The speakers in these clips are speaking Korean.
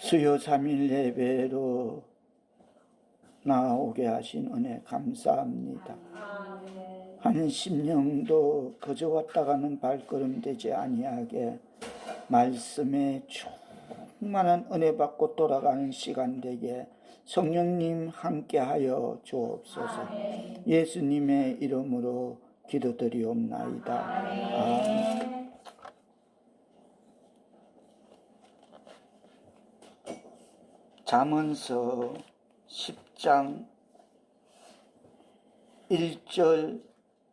수요 3일 예배로 나오게 하신 은혜 감사합니다. 한 심령도 거저 왔다 가는 발걸음 되지 아니하게 말씀에 충만한 은혜 받고 돌아가는 시간 되게 성령님 함께하여 주옵소서. 예수님의 이름으로 기도드리옵나이다. 아멘. 잠언서 10장 1절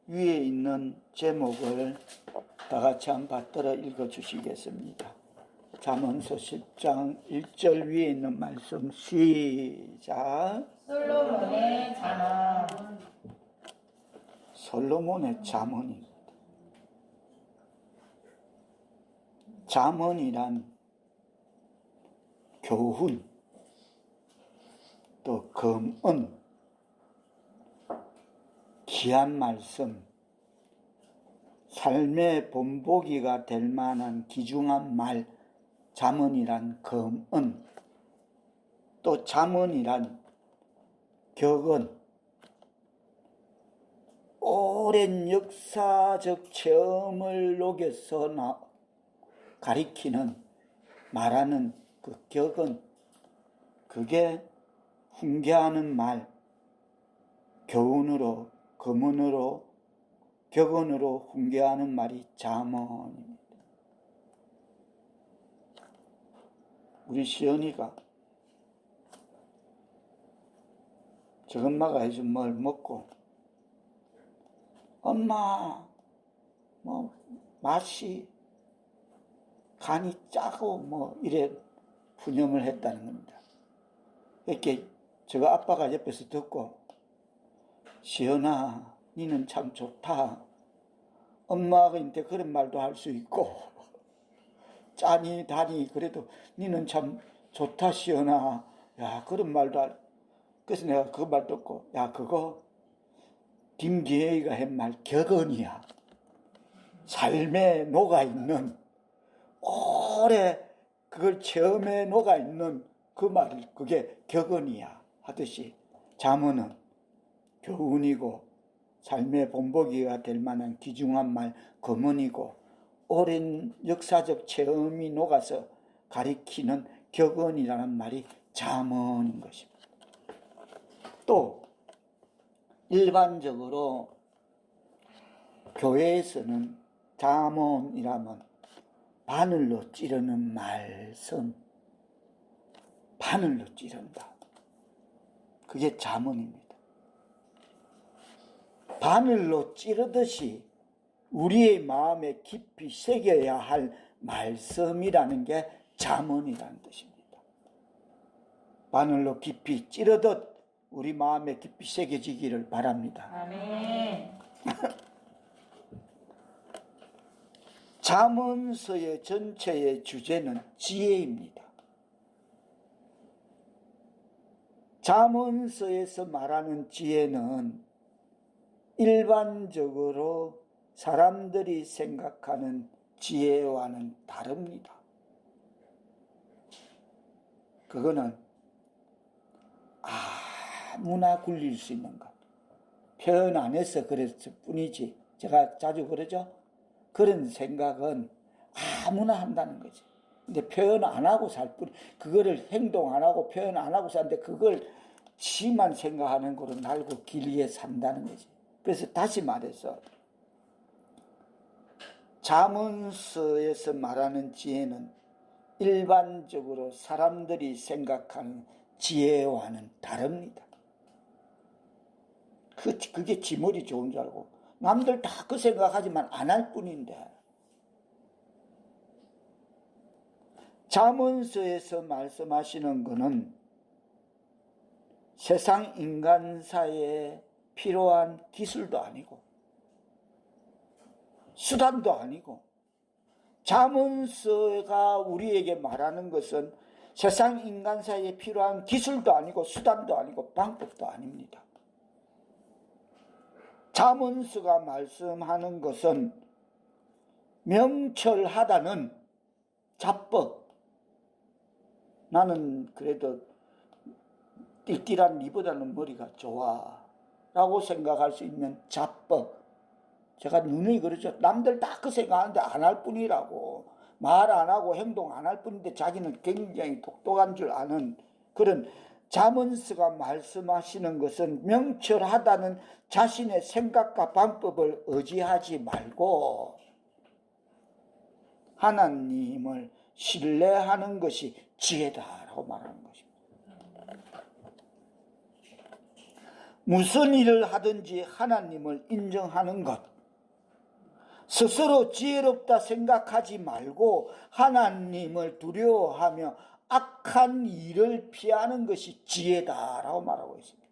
위에 있는 제목을 다 같이 한번 받들어 읽어주시겠습니다. 잠언서 10장 1절 위에 있는 말씀 시작. 솔로몬의 잠언. 솔로몬의 잠언입니다. 잠언이란 교훈, 또 금은, 귀한 말씀, 삶의 본보기가 될 만한 귀중한 말, 잠언이란 금은, 또 잠언이란 격언, 오랜 역사적 체험을 녹여서 가리키는, 말하는 그 격언, 그게 훈계하는 말, 교훈으로, 금언으로, 격언으로 훈계하는 말이 잠언입니다. 우리 시연이가 저엄마가 해준 뭘 먹고 엄마 맛이 간이 짜고 이래 푸념을 했다는 겁니다. 이렇게 제가 아빠가 옆에서 듣고 시연아 니는 참 좋다. 엄마가 인데 그런 말도 할 수 있고 짜니 다니 그래도 니는 참 좋다 시연아. 야 그런 말도 그래서 내가 그 말 듣고 야 그거 김기혜가 한 말 격언이야. 삶에 녹아있는 오래 그걸 체험에 녹아있는 그 말이 그게 격언이야 하듯이 잠언은 교훈이고 삶의 본보기가 될 만한 귀중한 말 금언이고 오랜 역사적 체험이 녹아서 가리키는 격언이라는 말이 잠언인 것입니다. 또 일반적으로 교회에서는 잠언이라면 바늘로 찌르는 말씀, 바늘로 찌른다. 그게 잠언입니다. 바늘로 찌르듯이 우리의 마음에 깊이 새겨야 할 말씀이라는 게 잠언이라는 뜻입니다. 바늘로 깊이 찌르듯 우리 마음에 깊이 새겨지기를 바랍니다. 아멘. 잠언서의 전체의 주제는 지혜입니다. 잠언서에서 말하는 지혜는 일반적으로 사람들이 생각하는 지혜와는 다릅니다. 그거는 아무나 굴릴 수 있는 것. 표현 안 해서 그랬을 뿐이지. 제가 자주 그러죠. 그런 생각은 아무나 한다는 거지. 근데 표현 안 하고 살 뿐, 그거를 행동 안 하고 표현 안 하고 사는데 그걸 지만 생각하는 거로 날고 길게 산다는 거지. 그래서 다시 말해서 잠언서에서 말하는 지혜는 일반적으로 사람들이 생각하는 지혜와는 다릅니다. 그게 지 머리 좋은 줄 알고 남들 다 그 생각하지만 안 할 뿐인데 잠언서에서 말씀하시는 것은 세상 인간사에 필요한 기술도 아니고 수단도 아니고 잠언서가 우리에게 말하는 것은 세상 인간사에 필요한 기술도 아니고 수단도 아니고 방법도 아닙니다. 잠언서가 말씀하는 것은 명철하다는 자법, 나는 그래도 띠띠란 니보다는 머리가 좋아 라고 생각할 수 있는 자법. 제가 누누이 그러죠. 남들 다 그 생각하는데 안 할 뿐이라고. 말 안 하고 행동 안 할 뿐인데 자기는 굉장히 똑똑한 줄 아는 그런 잠언스가 말씀하시는 것은 명철하다는 자신의 생각과 방법을 의지하지 말고 하나님을 신뢰하는 것이 지혜다라고 말하는 것입니다. 무슨 일을 하든지 하나님을 인정하는 것, 스스로 지혜롭다 생각하지 말고 하나님을 두려워하며 악한 일을 피하는 것이 지혜다라고 말하고 있습니다.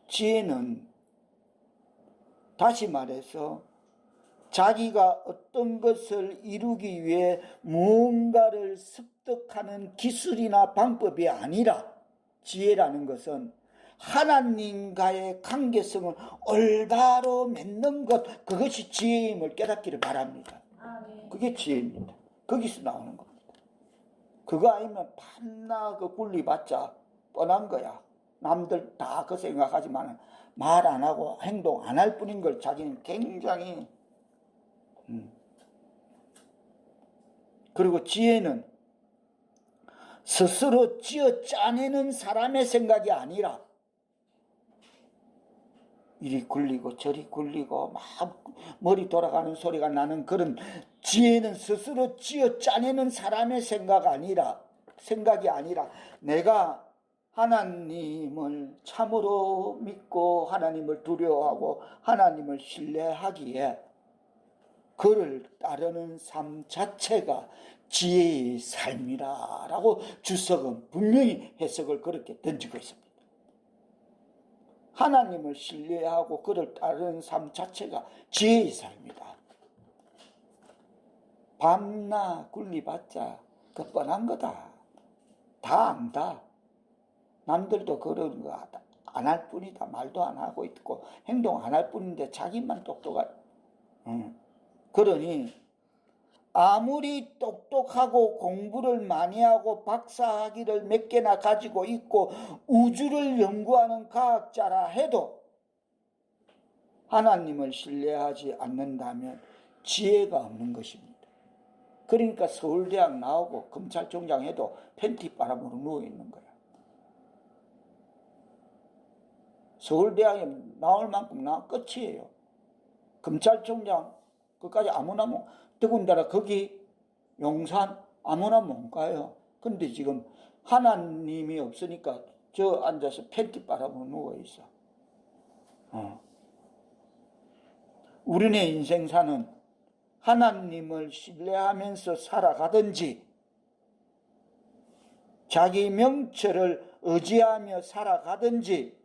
지혜는 다시 말해서 자기가 어떤 것을 이루기 위해 무언가를 습득하는 기술이나 방법이 아니라 지혜라는 것은 하나님과의 관계성을 올바로 맺는 것, 그것이 지혜임을 깨닫기를 바랍니다. 그게 지혜입니다. 거기서 나오는 겁니다. 그거 아니면 밤낮 그 굴리봤자 뻔한 거야. 남들 다 그 생각하지만 말 안 하고 행동 안 할 뿐인 걸 자기는 굉장히 그리고 지혜는 스스로 쥐어 짜내는 사람의 생각이 아니라 이리 굴리고 저리 굴리고 막 머리 돌아가는 소리가 나는 그런 지혜는 스스로 쥐어 짜내는 사람의 생각이 아니라 내가 하나님을 참으로 믿고 하나님을 두려워하고 하나님을 신뢰하기에 그를 따르는 삶 자체가 지혜의 삶이라고 주석은 분명히 해석을 그렇게 던지고 있습니다. 하나님을 신뢰하고 그를 따르는 삶 자체가 지혜의 삶이다. 밤낮 굴리봤자 그 뻔한 거다. 다 안다. 남들도 그런 거 안 할 뿐이다. 말도 안 하고 있고 행동 안 할 뿐인데 자기만 똑똑한. 그러니 아무리 똑똑하고 공부를 많이 하고 박사학위를 몇 개나 가지고 있고 우주를 연구하는 과학자라 해도 하나님을 신뢰하지 않는다면 지혜가 없는 것입니다. 그러니까 서울대학 나오고 검찰총장 해도 팬티 바람으로 누워있는 거야. 서울대학에 나올 만큼 나와 끝이에요. 검찰총장 그까지 아무나 뭐 더군다나 거기 용산 아무나 못 가요. 근데 지금 하나님이 없으니까 저 앉아서 팬티 바람으로 누워있어. 우리네 인생사는 하나님을 신뢰하면서 살아가든지 자기 명철을 의지하며 살아가든지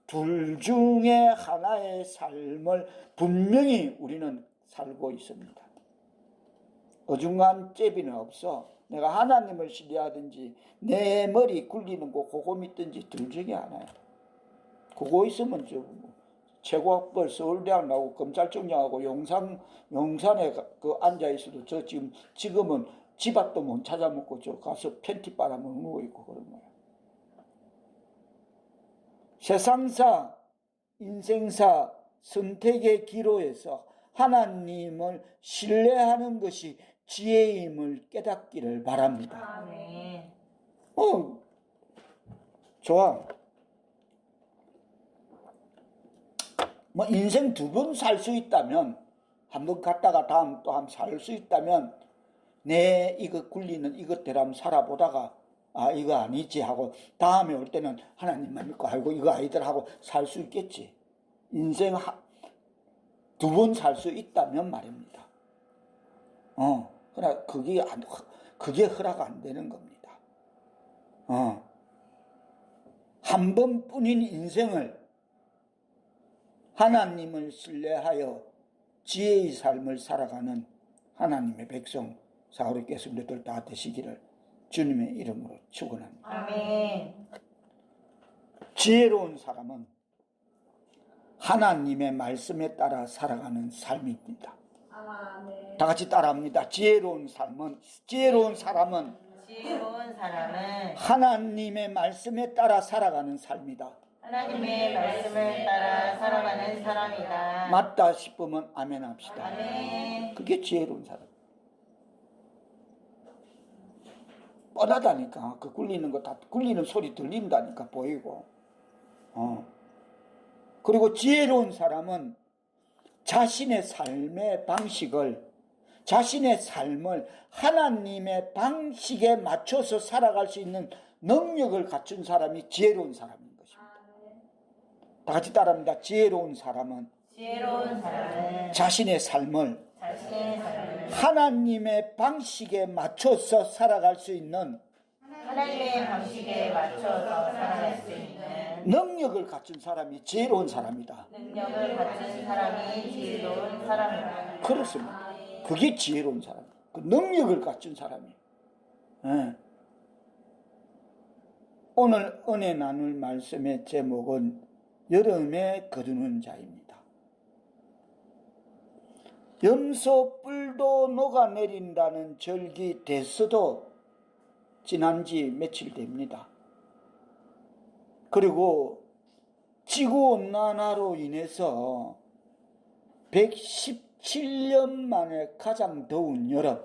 둘 중에 하나의 삶을 분명히 우리는 살고 있습니다. 어중간 잽이는 없어. 내가 하나님을 신뢰하든지 내 머리 굴리는 거 그거 믿든지 둘 중에 하나야. 그거 있으면 최고학벌 서울대학 나오고 검찰총장하고 용산에 그 앉아 있어도 저 지금은 집 앞도 못 찾아먹고 저 가서 팬티 바람을 누워 있고 그런 거야. 세상사, 인생사, 선택의 기로에서 하나님을 신뢰하는 것이 지혜임을 깨닫기를 바랍니다. 아멘. 좋아. 뭐 인생 두 번 살 수 있다면 한 번 갔다가 다음 또 한 번 살 수 있다면 내 이거 굴리는 이것대로 한번 살아보다가 이거 아니지 하고 다음에 올 때는 하나님만 믿고 알고 이거 아니더라 하고 살 수 있겠지. 인생 두 번 살 수 있다면 말입니다. 그러나 그게 허락 안 되는 겁니다. 한 번뿐인 인생을 하나님을 신뢰하여 지혜의 삶을 살아가는 하나님의 백성 사울의 께서들 다 되시기를 주님의 이름으로 축원합니다. 아멘. 지혜로운 사람은 하나님의 말씀에 따라 살아가는 삶입니다. 아멘. 다 같이 따라합니다. 지혜로운 사람은 하나님의 말씀에 따라 살아가는 삶이다. 하나님의 말씀을 따라 살아가는 사람이다. 맞다 싶으면 아멘 합시다. 아멘. 그게 지혜로운 사람. 뻔하다니까. 그 굴리는 거 다 굴리는 소리 들린다니까 보이고. 그리고 지혜로운 사람은 자신의 삶의 삶을 하나님의 방식에 맞춰서 살아갈 수 있는 능력을 갖춘 사람이 지혜로운 사람인 것입니다. 다 같이 따라합니다. 지혜로운 사람은 자신의 삶을 하나님의 방식에 맞춰서 살아갈 수 있는 능력을 갖춘 사람이 지혜로운 사람이다. 그렇습니다. 그게 지혜로운 사람. 그 능력을 갖춘 사람이. 네. 오늘 은혜 나눌 말씀의 제목은 여름에 거두는 자입니다. 염소 뿔도 녹아내린다는 절기 데스도 지난 지 며칠 됩니다. 그리고 지구온난화로 인해서 117년 만에 가장 더운 여름,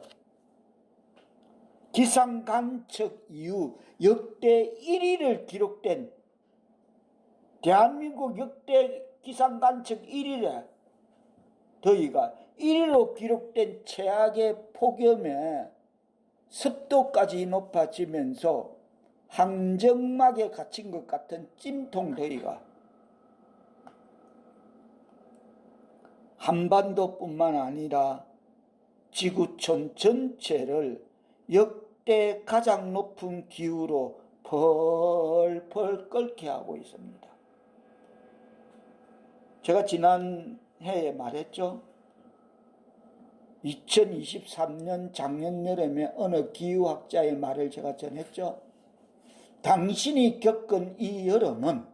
기상관측 이후 역대 1위를 기록된 대한민국 역대 기상관측 1위에 더위가 1위로 기록된 최악의 폭염에 습도까지 높아지면서 항정막에 갇힌 것 같은 찜통 더위가 한반도뿐만 아니라 지구촌 전체를 역대 가장 높은 기후로 펄펄 끓게 하고 있습니다. 제가 지난 해에 말했죠. 2023년 작년 여름에 어느 기후학자의 말을 제가 전했죠. 당신이 겪은 이 여름은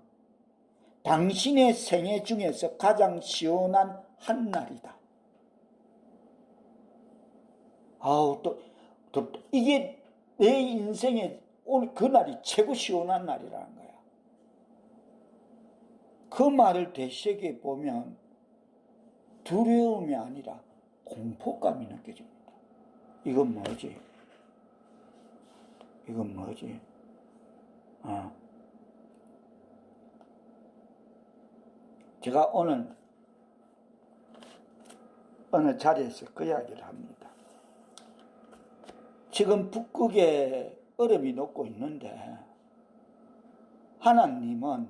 당신의 생애 중에서 가장 시원한 한날이다. 이게 내 인생에 오늘 그 날이 최고 시원한 날이라는 거야. 그 말을 되새겨 보면 두려움이 아니라 공포감이 느껴집니다. 이건 뭐지? 제가 오늘 어느 자리에서 그 이야기를 합니다. 지금 북극에 얼음이 녹고 있는데 하나님은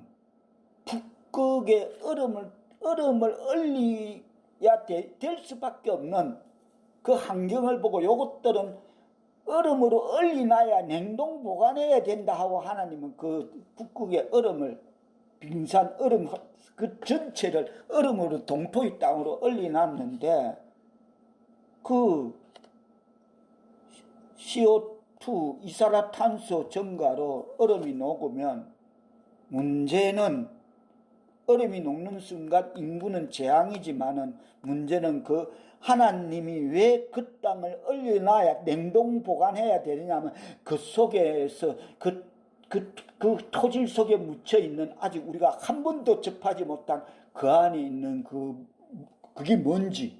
북극에 얼음을 얼려야 될 수밖에 없는 그 환경을 보고 요것들은 얼음으로 얼려놔야 냉동 보관해야 된다 하고 하나님은 그 북극의 얼음을 빙산 얼음 그 전체를 얼음으로 동토의 땅으로 얼려놨는데 그 CO2 이산화탄소 증가로 얼음이 녹으면 문제는 얼음이 녹는 순간 인구는 재앙이지만은 문제는 그 하나님이 왜 그 땅을 얼려놔야 냉동 보관해야 되느냐면 그 속에서 그 토질 속에 묻혀 있는 아직 우리가 한 번도 접하지 못한 그 안에 있는 그게 뭔지,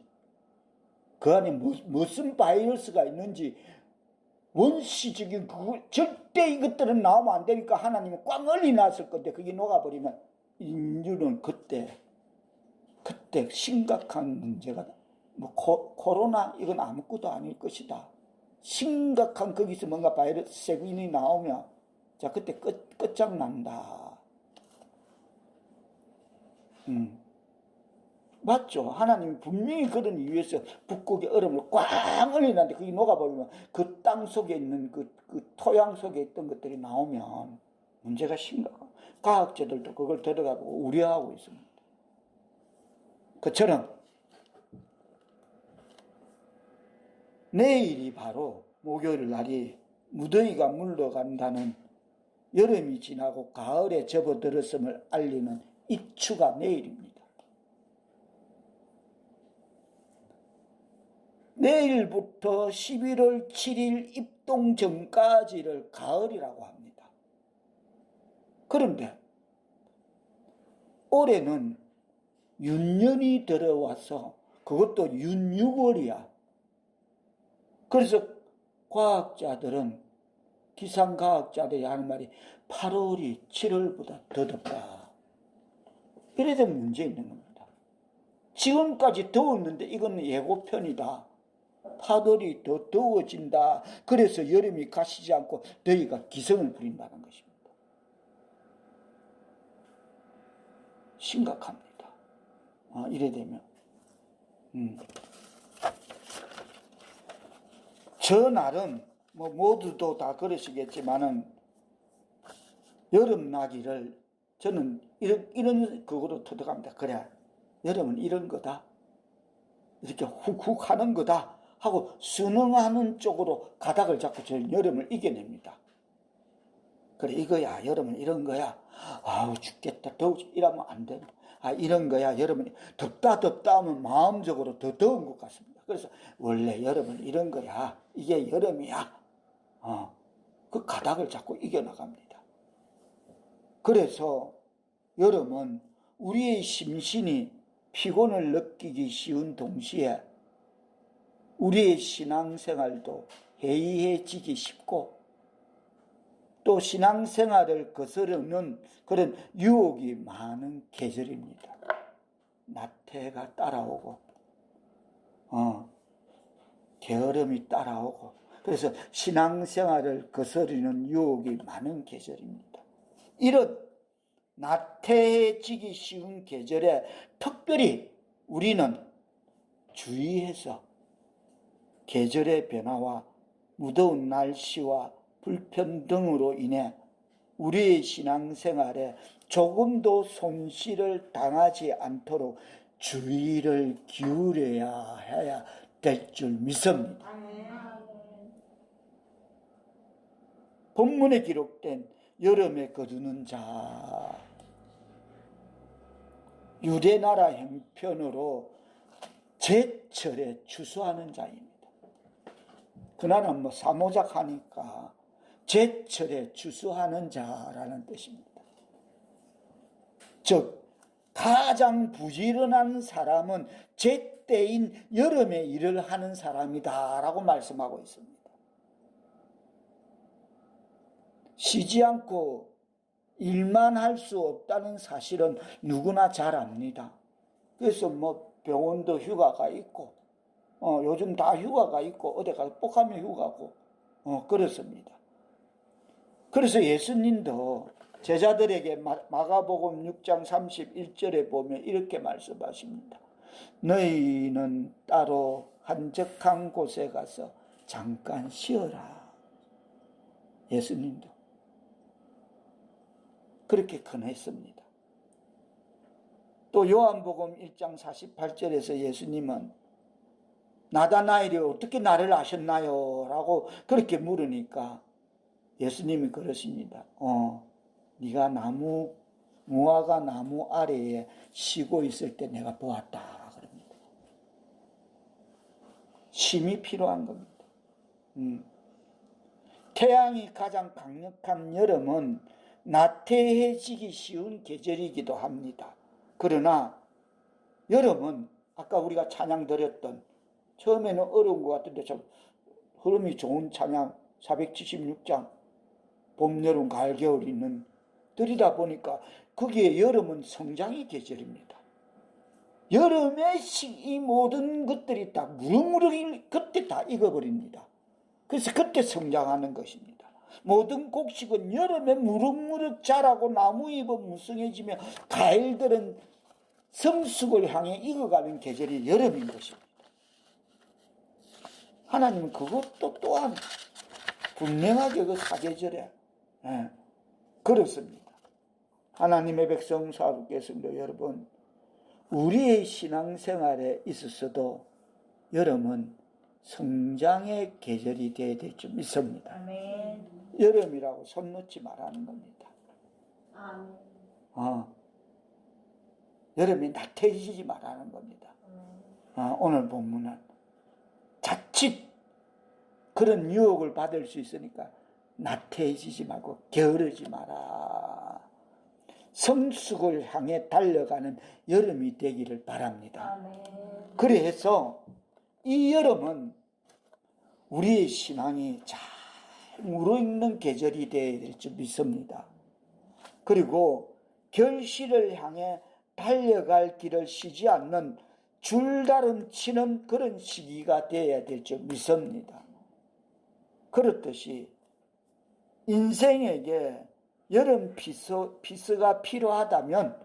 그 안에 무슨 바이러스가 있는지 원시적인 절대 이것들은 나오면 안 되니까 하나님이 꽉 얼려놨을 건데 그게 녹아버리면 인류는 그때 심각한 문제가 코로나 이건 아무것도 아닐 것이다. 심각한 거기서 뭔가 바이러스 세균이 나오면 자 그때 끝장난다. 맞죠? 하나님이 분명히 그런 이유에서 북극의 얼음을 꽉 얼려놨는데 그게 녹아버리면 그 땅 속에 있는 그 토양 속에 있던 것들이 나오면 문제가 심각하고 과학자들도 그걸 들여다보고 우려하고 있습니다. 그처럼 내일이 바로 목요일 날이 무더위가 물러간다는 여름이 지나고 가을에 접어들었음을 알리는 입추가 내일입니다. 내일부터 11월 7일 입동 전까지를 가을이라고 합니다. 그런데 올해는 윤년이 들어와서 그것도 윤6월이야. 그래서 과학자들은, 기상과학자들이 하는 말이 8월이 7월보다 더 덥다. 이래 되면 문제 있는 겁니다. 지금까지 더웠는데 이건 예고편이다. 8월이 더 더워진다. 그래서 여름이 가시지 않고 더위가 기승을 부린다는 것입니다. 심각합니다. 이래 되면. 저 날은 모두도 다 그러시겠지만은 여름나기를 저는 이런 그거로 터득합니다. 그래, 여름은 이런 거다. 이렇게 훅훅 하는 거다 하고 순응하는 쪽으로 가닥을 잡고 저는 여름을 이겨냅니다. 그래, 이거야, 여름은 이런 거야. 아우, 죽겠다, 더우지, 이러면 안 돼. 이런 거야, 여름은 덥다 하면 마음적으로 더 더운 것 같습니다. 그래서 원래 여름은 이런 거야, 이게 여름이야. 그 가닥을 잡고 이겨나갑니다. 그래서 여름은 우리의 심신이 피곤을 느끼기 쉬운 동시에 우리의 신앙생활도 해이해지기 쉽고 또 신앙생활을 거스르는 그런 유혹이 많은 계절입니다. 나태가 따라오고 게으름이 따라오고, 그래서 신앙생활을 거스르는 유혹이 많은 계절입니다. 이런 나태해지기 쉬운 계절에 특별히 우리는 주의해서 계절의 변화와 무더운 날씨와 불평등으로 인해 우리의 신앙생활에 조금도 손실을 당하지 않도록 주의를 기울여야 해야 될 줄 믿습니다. 본문에 기록된 여름에 거두는 자, 유대나라 형편으로 제철에 추수하는 자입니다. 그날은 사모작하니까 제철에 추수하는 자라는 뜻입니다. 즉 가장 부지런한 사람은 제때인 여름에 일을 하는 사람이다 라고 말씀하고 있습니다. 쉬지 않고 일만 할 수 없다는 사실은 누구나 잘 압니다. 그래서 병원도 휴가가 있고 요즘 다 휴가가 있고 어디 가서 뻑하면 휴가고 그렇습니다. 그래서 예수님도 제자들에게 마가복음 6장 31절에 보면 이렇게 말씀하십니다. 너희는 따로 한적한 곳에 가서 잠깐 쉬어라. 예수님도 그렇게 권했습니다. 또 요한복음 1장 48절에서 예수님은 나다나엘이 어떻게 나를 아셨나요? 라고 그렇게 물으니까 예수님이 그러십니다. 네가 무화과 나무 아래에 쉬고 있을 때 내가 보았다. 그럽니다. 쉼이 필요한 겁니다. 태양이 가장 강력한 여름은 나태해지기 쉬운 계절이기도 합니다. 그러나 여름은 아까 우리가 찬양 드렸던, 처음에는 어려운 것 같은데 참 흐름이 좋은 찬양 476장 봄, 여름, 가을, 겨울 있는 들이다 보니까 거기에 여름은 성장의 계절입니다. 여름에 이 모든 것들이 다 무럭무럭 그때 다 익어버립니다. 그래서 그때 성장하는 것입니다. 모든 곡식은 여름에 무럭무럭 자라고 나무잎은 무성해지며 과일들은 성숙을 향해 익어가는 계절이 여름인 것입니다. 하나님은 그것도 또한 분명하게 그 사계절에 그렇습니다. 하나님의 백성 사도께서도 여러분, 우리의 신앙생활에 있어서도 여름은 성장의 계절이 되어야 될 줄 믿습니다. 아멘. 여름이라고 손 놓지 말라는 겁니다. 아멘. 여름이 나태해지지 말라는 겁니다. 오늘 본문은 그런 유혹을 받을 수 있으니까 나태해지지 말고 게으르지 마라. 성숙을 향해 달려가는 여름이 되기를 바랍니다. 아멘. 그래서 이 여름은 우리의 신앙이 잘 무르익는 계절이 되어야 될 줄 믿습니다. 그리고 결실을 향해 달려갈 길을 쉬지 않는 줄다름 치는 그런 시기가 되어야 될 줄 믿습니다. 그렇듯이 인생에게 여름 피서가 필요하다면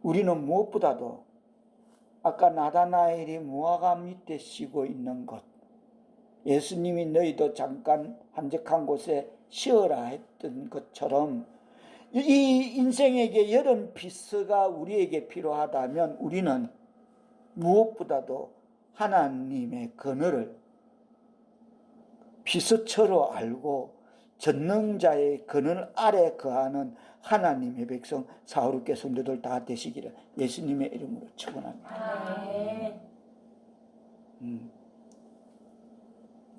우리는 무엇보다도 아까 나다나엘이 무화과 밑에 쉬고 있는 것, 예수님이 너희도 잠깐 한적한 곳에 쉬어라 했던 것처럼 이 인생에게 여름 피서가 우리에게 필요하다면 우리는 무엇보다도 하나님의 그늘을 피서처럼 알고 전능자의 그늘 아래 거하는 하나님의 백성 사울교회 성도들 다 되시기를 예수님의 이름으로 축원합니다. 아멘.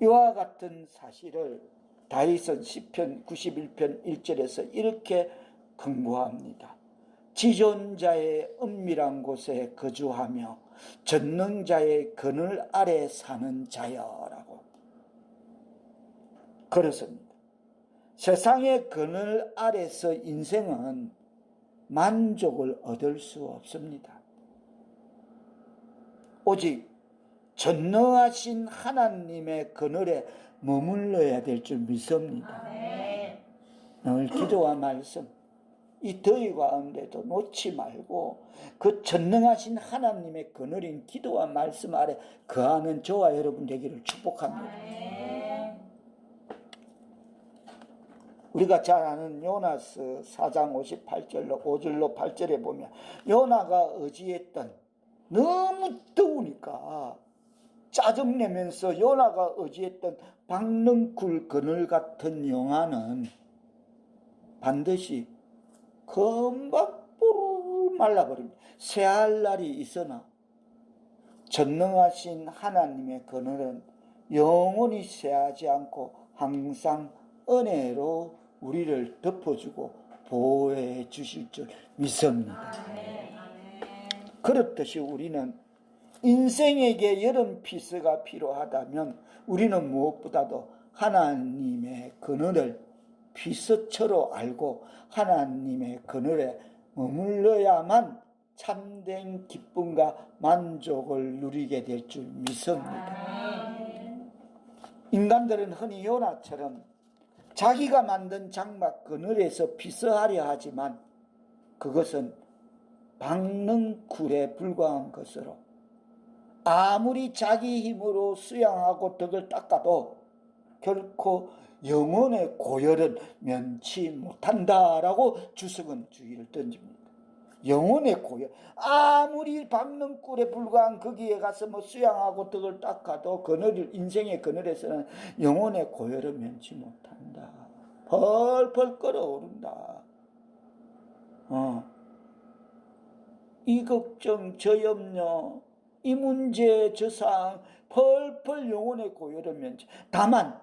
이와 같은 사실을 다윗은 시편 91편 1절에서 이렇게 경고합니다. 지존자의 은밀한 곳에 거주하며 전능자의 그늘 아래 사는 자여라고. 그렇습니다. 세상의 그늘 아래서 인생은 만족을 얻을 수 없습니다. 오직 전능하신 하나님의 그늘에 머물러야 될 줄 믿습니다. 아멘. 오늘 기도와 말씀, 이 더위 가운데도 놓지 말고 그 전능하신 하나님의 그늘인 기도와 말씀 아래 거하는 저와 여러분 되기를 축복합니다. 아멘. 우리가 잘 아는 요나스 4장 58절로 5절로 8절에 보면 요나가 의지했던, 너무 더우니까 짜증내면서 요나가 의지했던 박능쿨 그늘 같은 영화는 반드시 금방 뽀르르 말라버립니다. 새할 날이 있으나 전능하신 하나님의 그늘은 영원히 새하지 않고 항상 은혜로 우리를 덮어주고 보호해 주실 줄 믿습니다. 아멘. 그렇듯이 우리는 인생에게 여름 피서가 필요하다면 우리는 무엇보다도 하나님의 그늘을 피서처럼 알고 하나님의 그늘에 머물러야만 참된 기쁨과 만족을 누리게 될 줄 믿습니다. 인간들은 흔히 요나처럼 자기가 만든 장막 그늘에서 피서하려 하지만 그것은 박능쿨에 불과한 것으로 아무리 자기 힘으로 수양하고 덕을 닦아도 결코 영혼의 고열은 면치 못한다라고 주석은 주의를 던집니다. 영혼의 고열, 아무리 박능쿨에 불과한 거기에 가서 뭐 수양하고 덕을 닦아도 그늘, 인생의 그늘에서는 영혼의 고열은 면치 못한다. 펄펄 끓어오른다. 이 걱정, 저 염려, 이 문제, 저 사항, 펄펄 영혼의 고열을 면치. 다만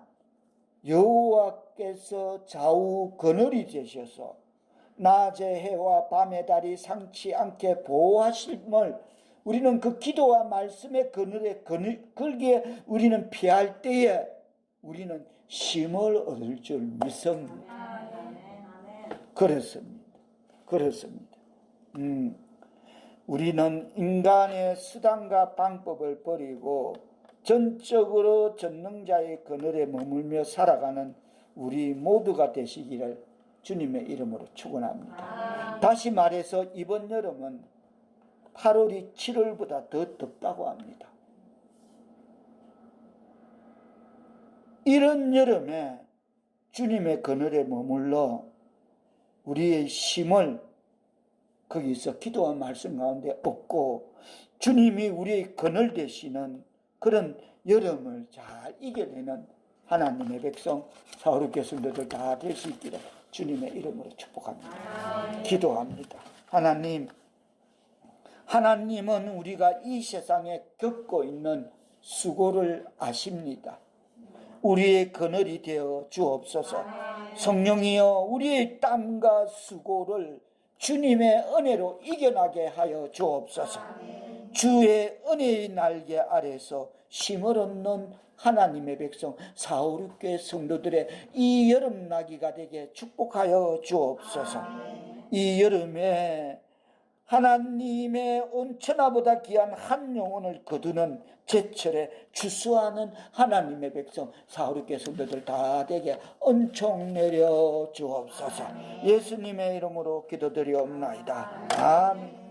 여호와께서 좌우 그늘이 되셔서 낮의 해와 밤의 달이 상치 않게 보호하심을 우리는 그 기도와 말씀의 그늘에 걸기에 우리는 피할 때에 우리는 쉼을 얻을 줄 믿습니다. 그렇습니다. 우리는 인간의 수단과 방법을 버리고 전적으로 전능자의 그늘에 머물며 살아가는 우리 모두가 되시기를 주님의 이름으로 축원합니다. 다시 말해서 이번 여름은 8월이 7월보다 더 덥다고 합니다. 이런 여름에 주님의 그늘에 머물러 우리의 쉼을 거기서 기도와 말씀 가운데 얻고 주님이 우리의 그늘 되시는 그런 여름을 잘 이겨내는 하나님의 백성 사울교회 성도들 다 될 수 있기를 주님의 이름으로 축복합니다. 기도합니다. 하나님은 우리가 이 세상에 겪고 있는 수고를 아십니다. 우리의 그늘이 되어 주옵소서. 성령이여 우리의 땀과 수고를 주님의 은혜로 이겨나게 하여 주옵소서. 주의 은혜의 날개 아래서 쉼을 얻는 하나님의 백성 456교회 성도들의 이 여름나기가 되게 축복하여 주옵소서. 이 여름에 하나님의 온 천하보다 귀한 한 영혼을 거두는 제철에 추수하는 하나님의 백성 456교회 성도들 다 되게 은총 내려 주옵소서. 예수님의 이름으로 기도드리옵나이다. 아멘.